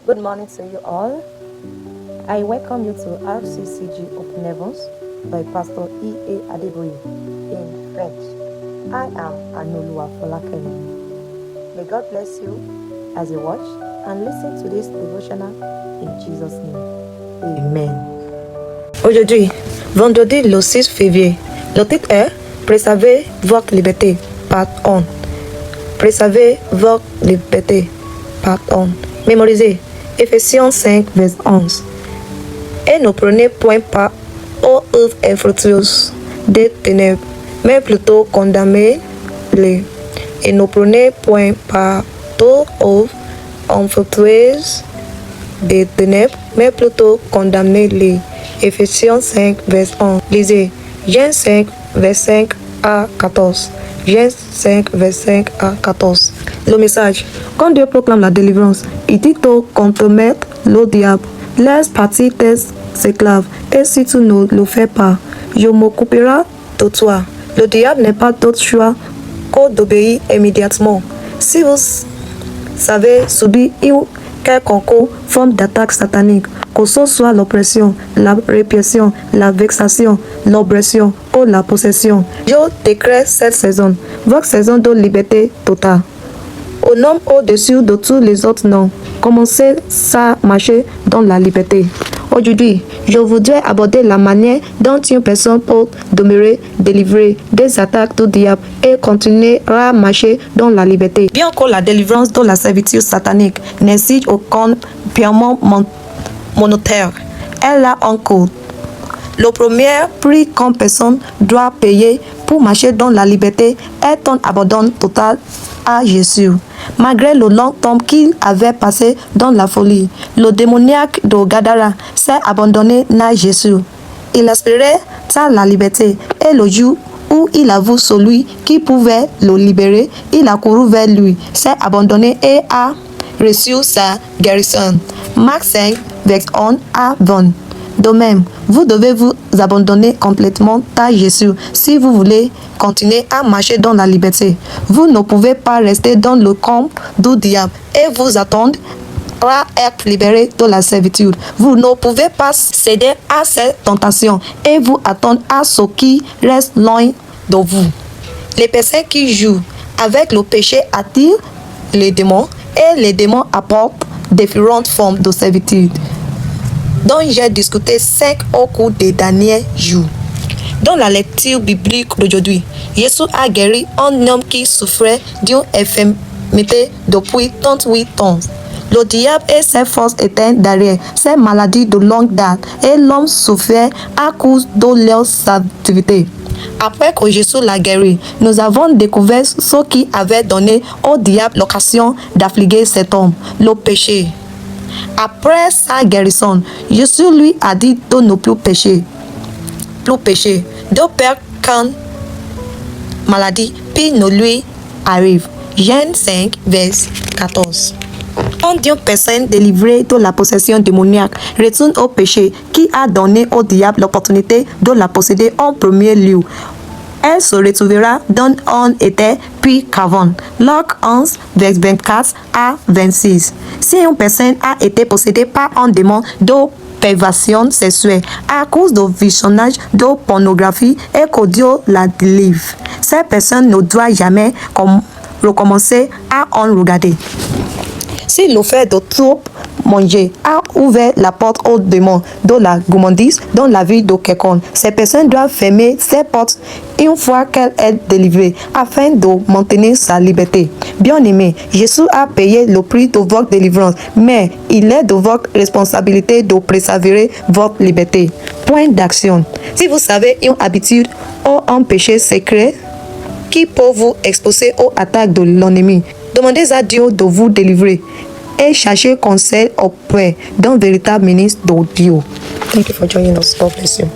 Good morning to you all. I welcome you to RCCG Open Heavens by Pastor E.A. Adeboye in French. I am Anoluwa Folakemi. May God bless you as you watch and listen to this devotional in Jesus' name. Amen. Aujourd'hui, vendredi le 6 février, le titre est Préservez votre liberté, part 1. Préservez votre liberté, part 1. Mémorisez Ephésiens 5, verset 11. Et ne prenez point part aux œuvres infructueuses des ténèbres, mais plutôt condamnez-les. Et ne prenez point part aux œuvres infructueuses des ténèbres, mais plutôt condamnez-les. Ephésiens 5, verset 11. Lisez Jean 5, verset 5 à 14. Jean 5, verset 5 à 14. Le message. Quand Dieu proclame la délivrance, il dit de compromettre le diable. Laisse partir tes esclaves. Et si tu ne le fais pas, je m'occuperai de toi. Le diable n'est pas d'autre choix que d'obéir immédiatement. Si vous savez subir une quelconque forme d'attaque satanique, que ce soit l'oppression, la répression, la vexation, l'oppression ou la possession, je décrète cette saison, votre saison de liberté totale. Au nom au-dessus de tous les autres noms, commencez à marcher dans la liberté. Aujourd'hui, je voudrais aborder la manière dont une personne peut demeurer délivrée des attaques du diable et continuer à marcher dans la liberté. Bien que la délivrance de la servitude satanique n'exige aucun paiement monétaire, elle a un coût. Le premier prix qu'une personne doit payer pour marcher dans la liberté est un abandon total à Jésus. Malgré le long temps qu'il avait passé dans la folie, le démoniaque de Gadara s'est abandonné à Jésus. Il aspirait à la liberté et le jour où il a vu celui qui pouvait le libérer, il a couru vers lui, s'est abandonné et a reçu sa guérison. Marc 5, verset 1 à 20. De même, vous devez vous abandonner complètement à Jésus si vous voulez continuer à marcher dans la liberté. Vous ne pouvez pas rester dans le camp du diable et vous attendre à être libéré de la servitude. Vous ne pouvez pas céder à ces tentations et vous attendre à ce qui reste loin de vous. Les personnes qui jouent avec le péché attirent les démons et les démons apportent différentes formes de servitude dont j'ai discuté 5 au cours des derniers jours. Dans la lecture biblique d'aujourd'hui, Jésus a guéri un homme qui souffrait d'une infirmité depuis 38 ans. Le diable et ses forces étaient derrière ces maladies de longue date et l'homme souffrait à cause de leur activité. Après que Jésus l'a guéri, nous avons découvert ce qui avait donné au diable l'occasion d'affliger cet homme, le péché. Après sa guérison, Jésus lui a dit de ne plus pécher, de peur qu'une maladie puis ne lui arrive. Jean 5, verset 14. Quand une personne délivrée de la possession démoniaque retourne au péché qui a donné au diable l'opportunité de la posséder en premier lieu, elle se retrouvera dans un état puis qu'avant. Luc 11, verset 24 à 26. Si une personne a été possédée par un démon de perversion sexuelle à cause du visionnage de pornographie et que Dieu la délivre, cette personne ne doit jamais recommencer à en regarder. Si le fait de trop manger a ouvert la porte aux démons de la gourmandise dans la vie de quelqu'un, ces personnes doivent fermer ces portes une fois qu'elle est délivrée afin de maintenir sa liberté. Bien-aimé, Jésus a payé le prix de votre délivrance, mais il est de votre responsabilité de préserver votre liberté. Point d'action. Si vous avez une habitude ou un péché secret qui peut vous exposer aux attaques de l'ennemi, demandez à Dieu de vous délivrer et cherchez conseil auprès d'un véritable ministre de Dieu. Thank you for joining us. God bless you.